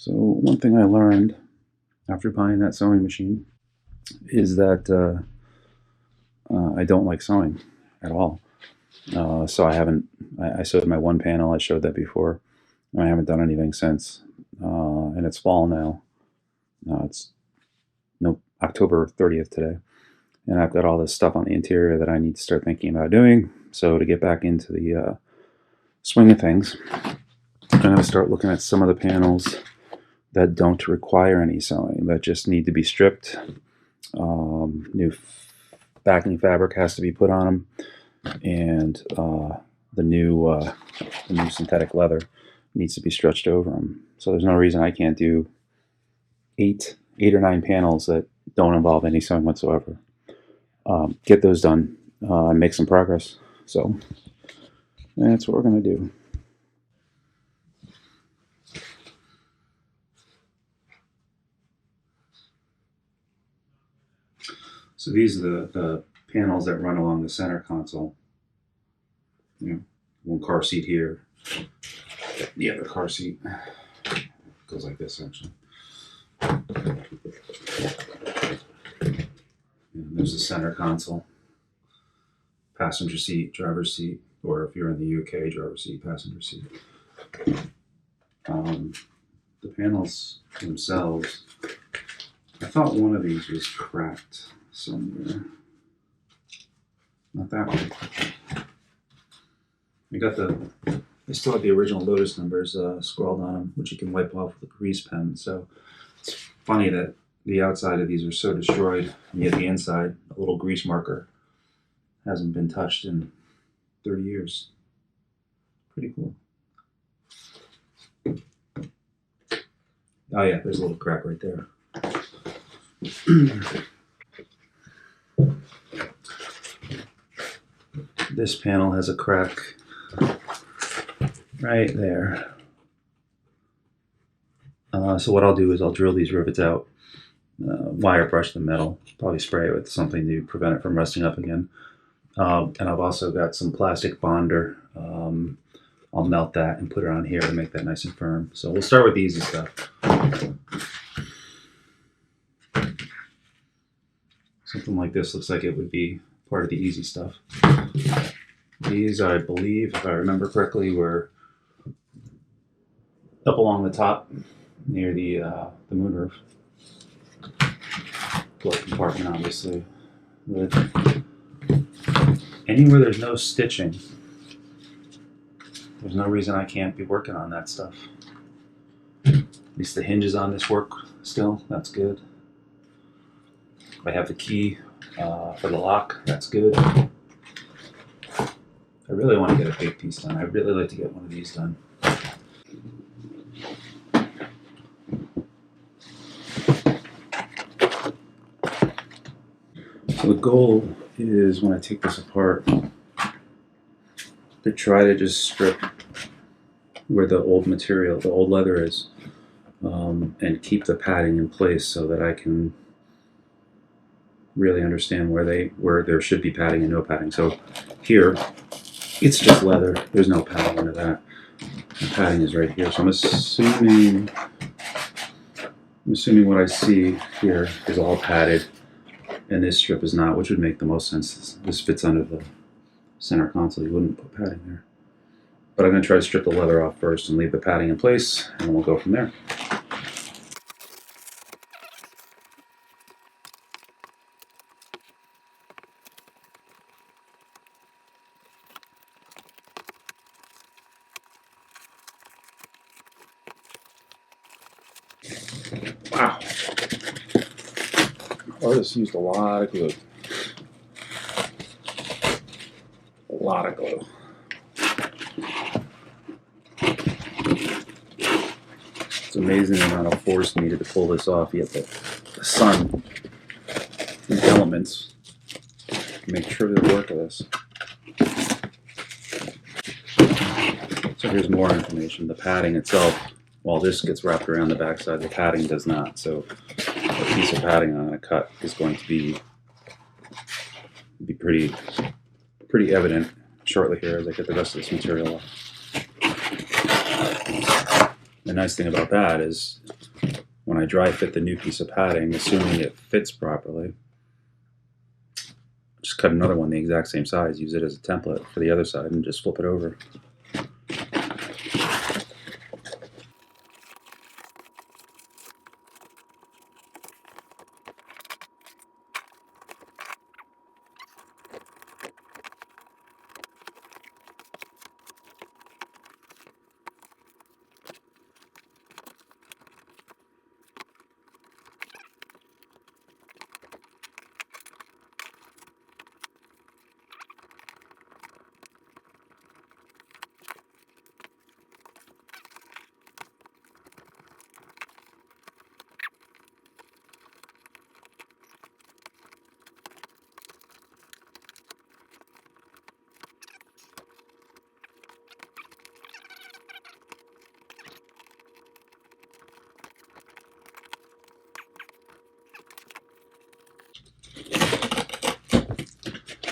So one thing I learned after buying that sewing machine is that I don't like sewing at all. So I sewed my one panel. I showed that before. And I haven't done anything since. And it's fall now. It's October 30th today. And I've got all this stuff on the interior that I need to start thinking about doing. So to get back into the swing of things, I'm going to start looking at some of the panels that don't require any sewing, that just need to be stripped. New backing fabric has to be put on them, and the new synthetic leather needs to be stretched over them. So there's no reason I can't do eight or nine panels that don't involve any sewing whatsoever. Get those done and make some progress. So that's what we're going to do. So these are the panels that run along the center console. One car seat here. The other car seat goes like this, actually. And there's the center console. Passenger seat, driver's seat, or if you're in the UK, driver's seat, passenger seat. The panels themselves, I thought one of these was cracked somewhere. Not that one. I still have the original Lotus numbers scrawled on them, which you can wipe off with a grease pen. So it's funny that the outside of these are so destroyed, and yet the inside, a little grease marker, hasn't been touched in 30 years. Pretty cool. Oh yeah, there's a little crack right there. This panel has a crack right there. So what I'll do is I'll drill these rivets out, wire brush the metal, probably spray it with something to prevent it from rusting up again. And I've also got some plastic bonder. I'll melt that and put it on here to make that nice and firm. So we'll start with the easy stuff. Something like this looks like it would be part of the easy stuff. These, I believe, if I remember correctly, were up along the top near the moonroof. Glove compartment, obviously. But anywhere there's no stitching, there's no reason I can't be working on that stuff. At least the hinges on this work still, that's good. If I have the key for the lock, that's good. I really want to get a big piece done. I'd really like to get one of these done. So the goal is, when I take this apart, to try to just strip where the old material, the old leather is, and keep the padding in place so that I can really understand where there should be padding and no padding. So here, it's just leather. There's no padding under that. The padding is right here. So I'm assuming what I see here is all padded, and this strip is not, which would make the most sense. This fits under the center console. You wouldn't put padding there. But I'm going to try to strip the leather off first and leave the padding in place, and then we'll go from there. Wow. Artist used a lot of glue. A lot of glue. It's amazing the amount of force needed to pull this off, yet the sun and the elements make sure they work with this. So here's more information. The padding itself, while this gets wrapped around the backside, the padding does not. So a piece of padding I'm going to cut is going to be pretty evident shortly here as I get the rest of this material off. The nice thing about that is when I dry fit the new piece of padding, assuming it fits properly, just cut another one the exact same size, use it as a template for the other side, and just flip it over.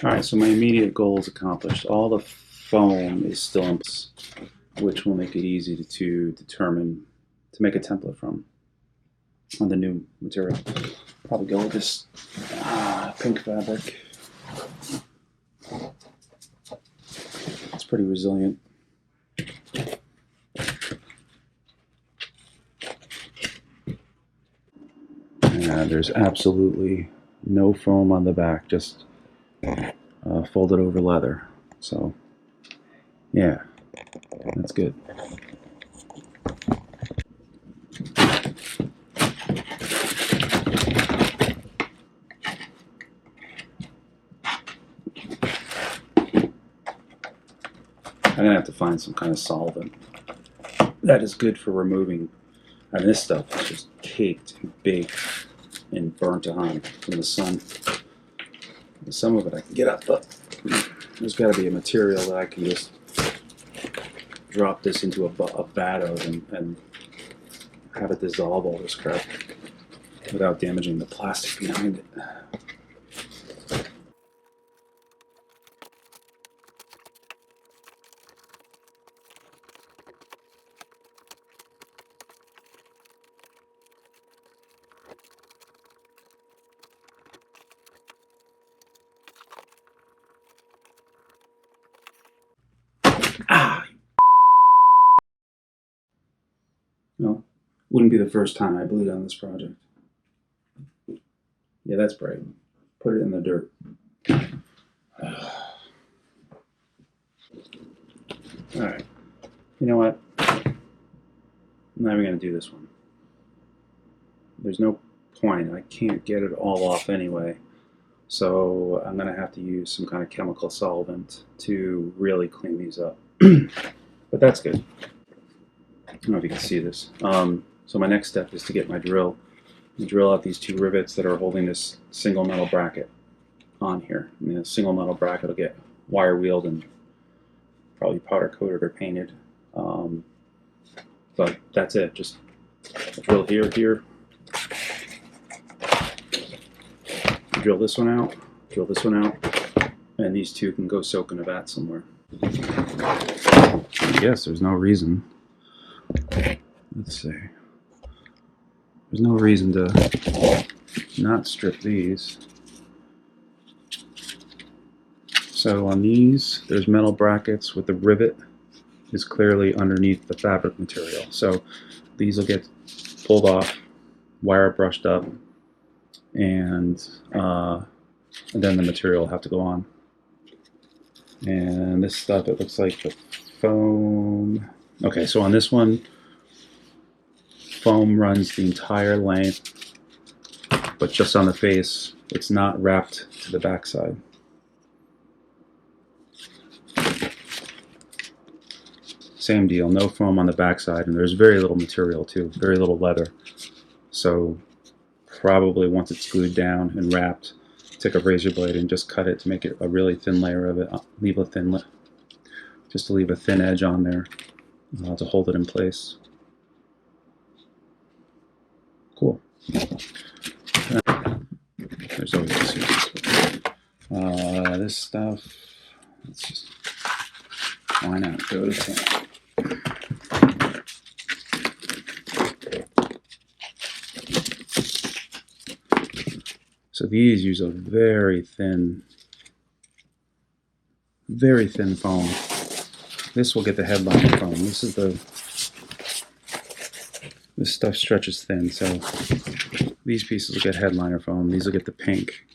All right, so my immediate goal is accomplished. All the foam is still in place, which will make it easy to determine, to make a template from on the new material. Probably go with this pink fabric. It's pretty resilient. And there's absolutely no foam on the back, just folded over leather. So yeah, that's good. I'm gonna have to find some kind of solvent that is good for removing. I mean, this stuff is just caked and baked and burnt on from the sun. Some of it I can get up, but there's got to be a material that I can just drop this into a vat of and have it dissolve all this crap without damaging the plastic behind it. Ah! No, wouldn't be the first time I bleed on this project. Yeah, that's brave. Put it in the dirt. Alright. You know what? I'm not even going to do this one. There's no point. I can't get it all off anyway. So I'm going to have to use some kind of chemical solvent to really clean these up. But that's good. I don't know if you can see this. So my next step is to get my drill and drill out these two rivets that are holding this single metal bracket on here. And the single metal bracket will get wire wheeled and probably powder coated or painted. But that's it. Just drill here. Drill this one out, and these two can go soak in a vat somewhere. I guess there's no reason. Let's see. There's no reason to not strip these. So on these, there's metal brackets with the rivet is clearly underneath the fabric material. So these will get pulled off, wire brushed up, and then the material will have to go on. And this stuff, it looks like the foam. Okay, so on this one, foam runs the entire length, but just on the face, it's not wrapped to the backside. Same deal, no foam on the backside, and there's very little material too, very little leather. So probably once it's glued down and wrapped, take a razor blade and just cut it to make it a really thin layer of it. Just to leave a thin edge on there to hold it in place. Cool. There's always this stuff. Let's just, why not go to town? So these use a very thin foam. This will get the headliner foam. This stuff stretches thin, so these pieces will get headliner foam. These will get the pink,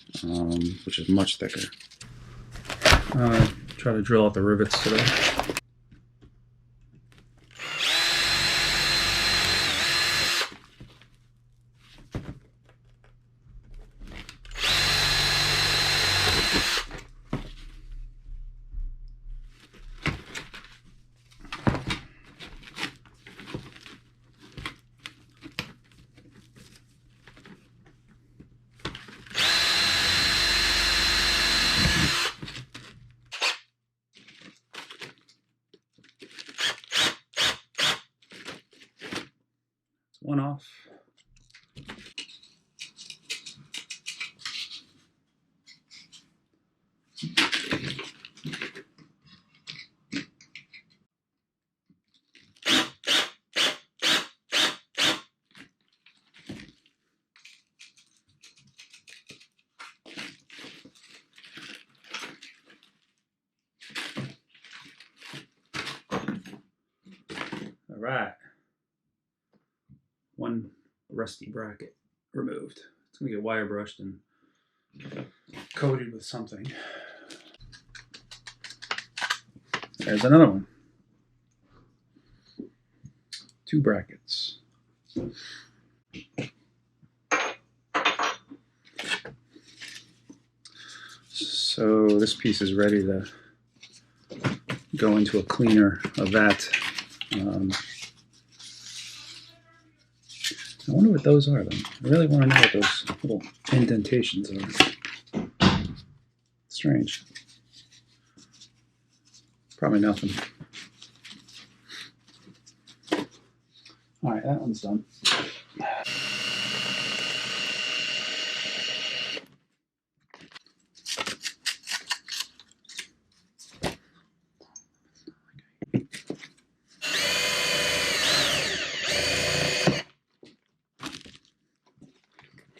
which is much thicker. Try to drill out the rivets today. One off. All right. One rusty bracket removed. It's going to get wire brushed and coated with something. There's another one. 2 brackets. So this piece is ready to go into a cleaner of that. I wonder what those are, though. I really want to know what those little indentations are. Strange. Probably nothing. All right, that one's done.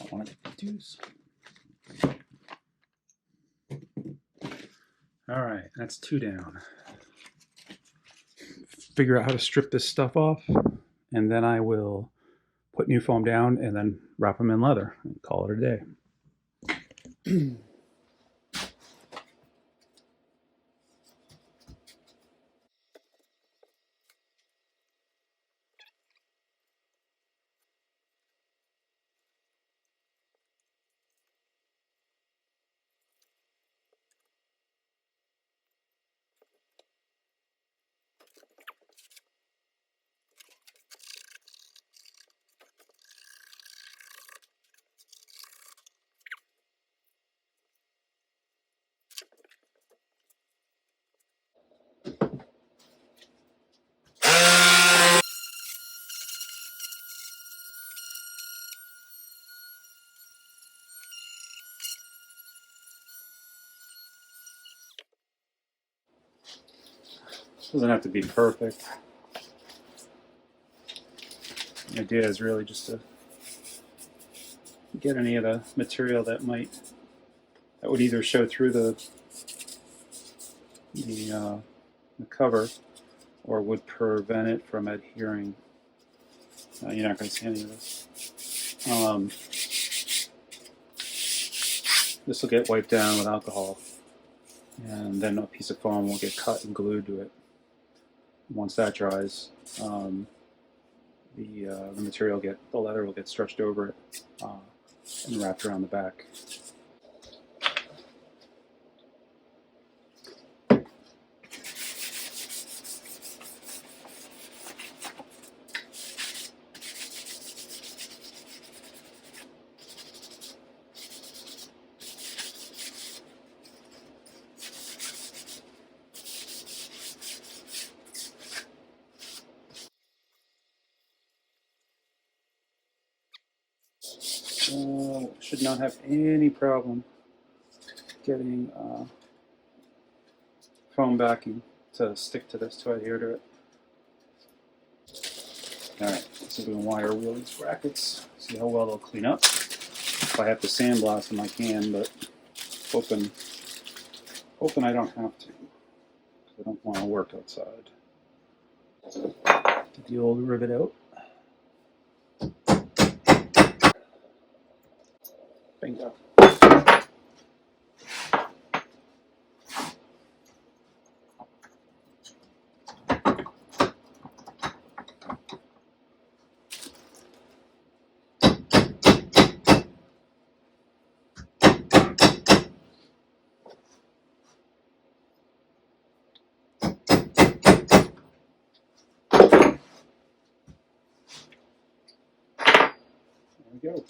I want to confuse. All right, that's 2 down. Figure out how to strip this stuff off, and then I will put new foam down and then wrap them in leather and call it a day. Doesn't have to be perfect. The idea is really just to get any of the material that would either show through the cover or would prevent it from adhering. You're not going to see any of this. This will get wiped down with alcohol, and then a piece of foam will get cut and glued to it. Once that dries, the leather will get stretched over it and wrapped around the back. Should not have any problem getting foam backing to stick to this, to adhere to it. Alright, so we're going to wire wheel these brackets, see how well they'll clean up. If I have to sandblast them, I can, but hoping I don't have to. I don't want to work outside. Get the old rivet out. Bingo. There we go.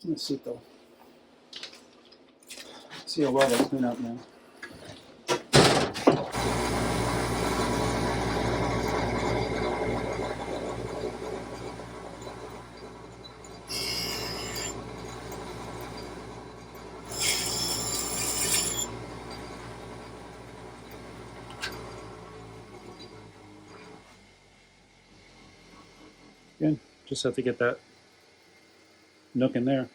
Let's see though. See how well they clean up now. Again, just have to get that nook in there.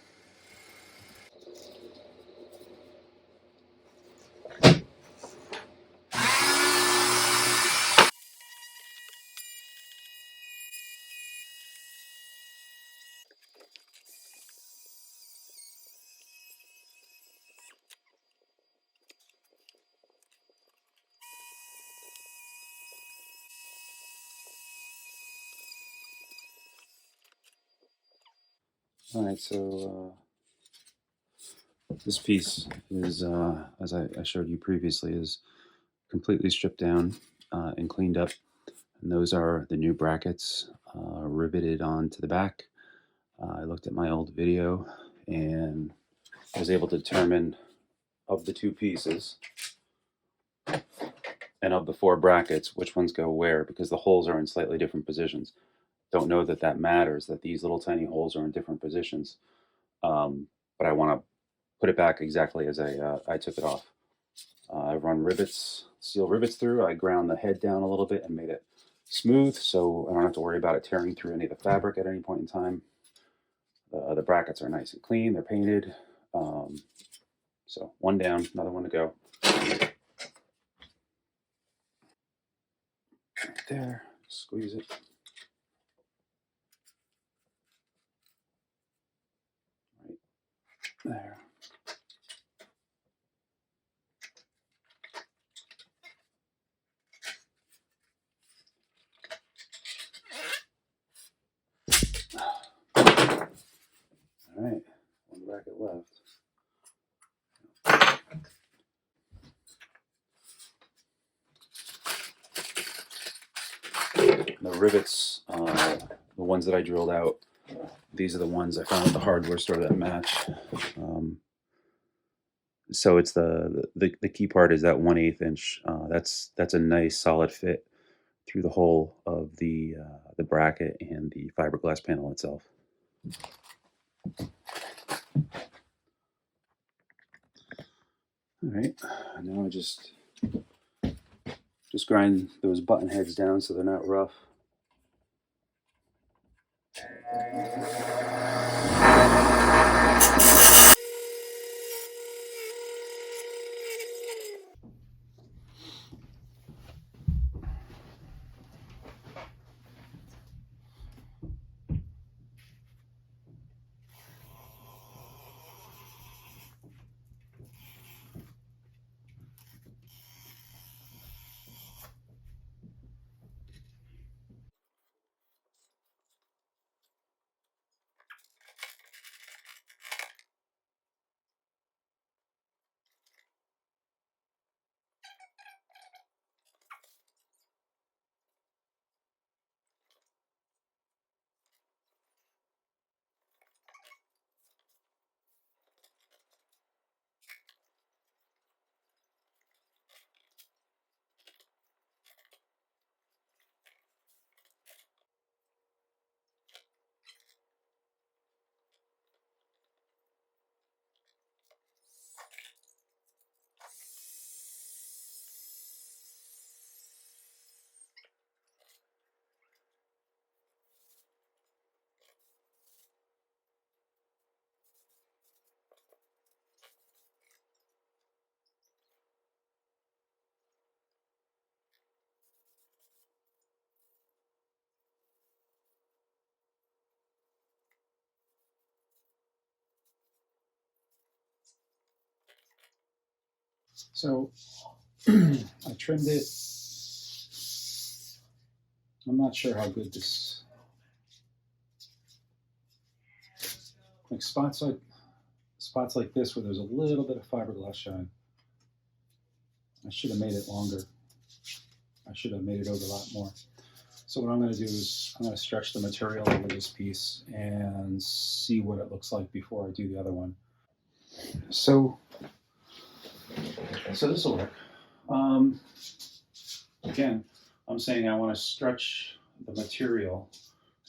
All right, so this piece is, as I showed you previously, is completely stripped down and cleaned up. And those are the new brackets riveted onto the back. I looked at my old video and I was able to determine of the two pieces and of the four brackets which ones go where, because the holes are in slightly different positions. Don't know that that matters, that these little tiny holes are in different positions. But I want to put it back exactly as I took it off. I run rivets, steel rivets through. I ground the head down a little bit and made it smooth, so I don't have to worry about it tearing through any of the fabric at any point in time. The brackets are nice and clean. They're painted. So one down, another one to go. Right there. Squeeze it. Right there. All right. One bracket left. The rivets, the ones that I drilled out, these are the ones I found at the hardware store that match. So it's the key part is that 1/8 inch. That's a nice solid fit through the whole of the bracket and the fiberglass panel itself. All right, now I just grind those button heads down so they're not rough. So I trimmed it. I'm not sure how good this, like spots like this where there's a little bit of fiberglass showing. I should have made it longer. I should have made it over a lot more. So what I'm going to do is I'm going to stretch the material over this piece and see what it looks like before I do the other one. So this will work. Again, I'm saying I want to stretch the material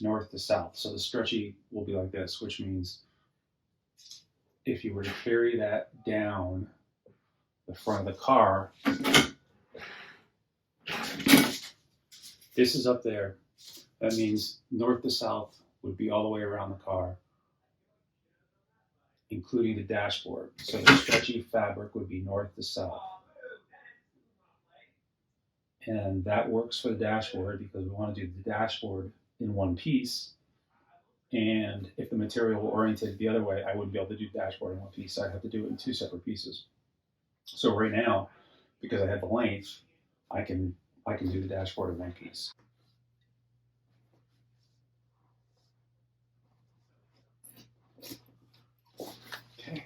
north to south. So the stretchy will be like this, which means if you were to carry that down the front of the car, this is up there. That means north to south would be all the way around the car, including the dashboard. So the stretchy fabric would be north to south. And that works for the dashboard because we want to do the dashboard in one piece. And if the material were oriented the other way, I wouldn't be able to do the dashboard in one piece. I'd have to do it in two separate pieces. So right now, because I have the length, I can do the dashboard in one piece. Okay.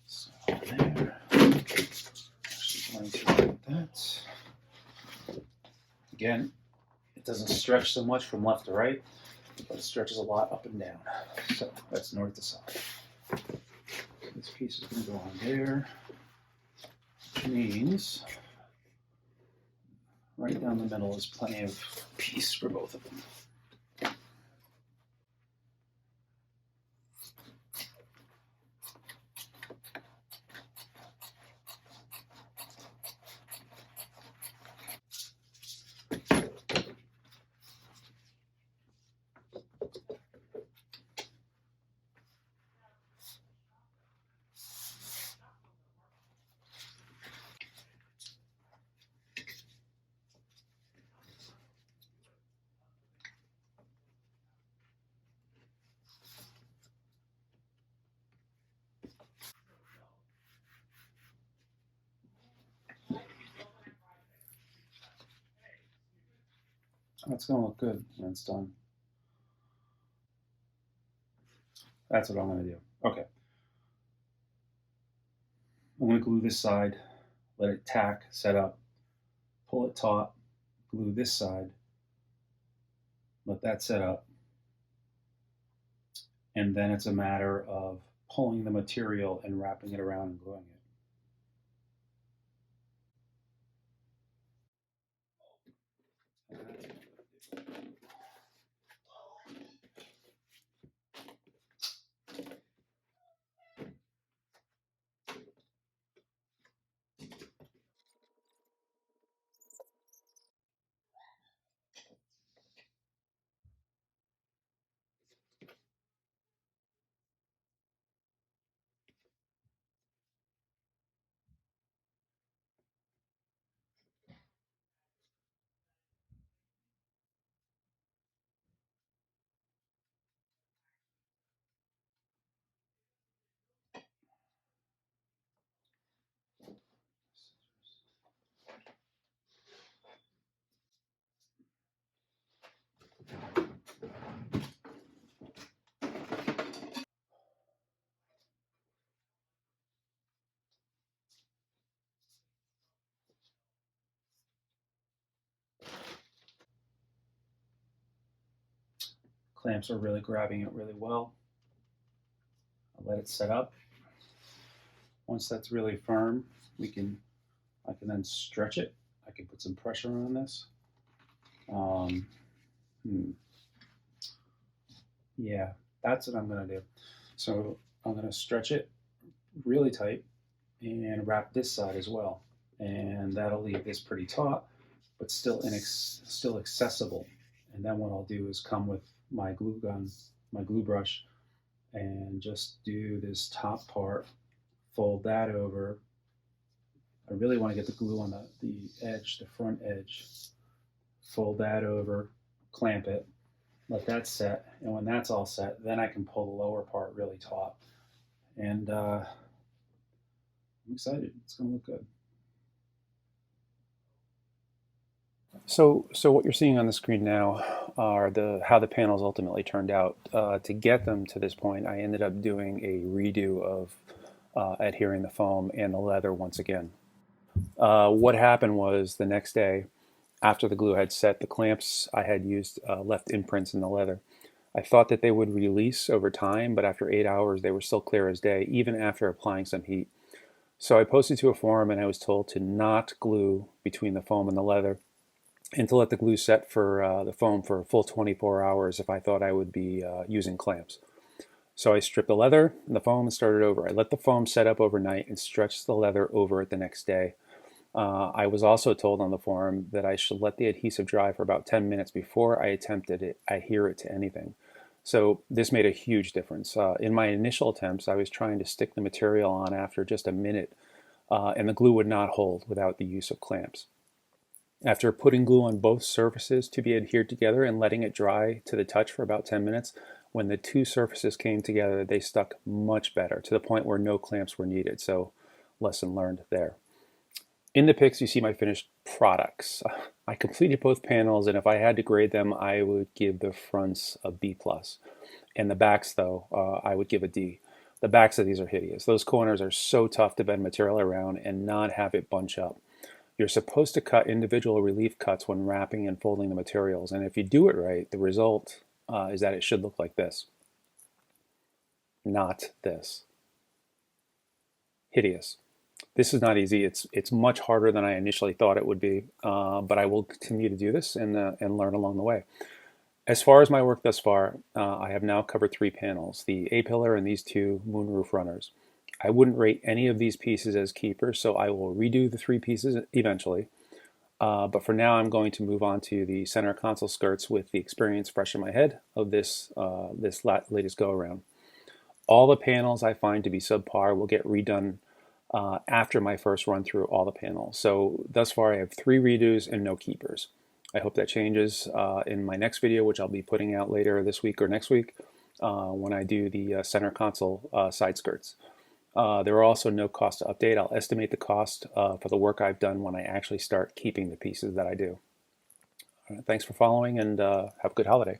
So there. Actually going to write that. Again, it doesn't stretch so much from left to right, but it stretches a lot up and down. So that's north to south. This piece is going to go on there, which means right down the middle is plenty of piece for both of them. That's going to look good when it's done. That's what I'm going to do. Okay. I'm going to glue this side, let it tack, set up, pull it taut, glue this side, let that set up, and then it's a matter of pulling the material and wrapping it around and gluing it. Clamps are really grabbing it really well. I'll let it set up. Once that's really firm, I can then stretch it. I can put some pressure on this. Yeah, that's what I'm going to do. So I'm going to stretch it really tight and wrap this side as well. And that'll leave this pretty taut, but still still accessible. And then what I'll do is come with my glue gun, my glue brush, and just do this top part, fold that over. I really want to get the glue on the edge, the front edge. Fold that over, clamp it, let that set. And when that's all set, then I can pull the lower part really taut. And I'm excited. It's going to look good. So what you're seeing on the screen now are the how the panels ultimately turned out. To get them to this point, I ended up doing a redo of adhering the foam and the leather once again. What happened was the next day, after the glue had set, the clamps I had used left imprints in the leather. I thought that they would release over time, but after 8 hours, they were still clear as day, even after applying some heat. So I posted to a forum and I was told to not glue between the foam and the leather and to let the glue set for the foam for a full 24 hours if I thought I would be using clamps. So I stripped the leather and the foam and started over. I let the foam set up overnight and stretched the leather over it the next day. I was also told on the forum that I should let the adhesive dry for about 10 minutes before I attempted it, adhere it to anything. So this made a huge difference. In my initial attempts, I was trying to stick the material on after just a minute, and the glue would not hold without the use of clamps. After putting glue on both surfaces to be adhered together and letting it dry to the touch for about 10 minutes, when the two surfaces came together, they stuck much better to the point where no clamps were needed. So lesson learned there. In the pics, you see my finished products. I completed both panels, and if I had to grade them, I would give the fronts a B+. And the backs, though, I would give a D. The backs of these are hideous. Those corners are so tough to bend material around and not have it bunch up. You're supposed to cut individual relief cuts when wrapping and folding the materials, and if you do it right, the result is that it should look like this. Not this. Hideous. This is not easy. It's much harder than I initially thought it would be, but I will continue to do this and learn along the way. As far as my work thus far, I have now covered 3 panels, the A-pillar and these 2 moonroof runners. I wouldn't rate any of these pieces as keepers, so I will redo the 3 pieces eventually. But for now, I'm going to move on to the center console skirts with the experience fresh in my head of this latest go-around. All the panels I find to be subpar will get redone after my first run through all the panels. So thus far, I have 3 redos and no keepers. I hope that changes in my next video, which I'll be putting out later this week or next week when I do the center console side skirts. There are also no cost to update. I'll estimate the cost for the work I've done when I actually start keeping the pieces that I do. All right, thanks for following, and have a good holiday.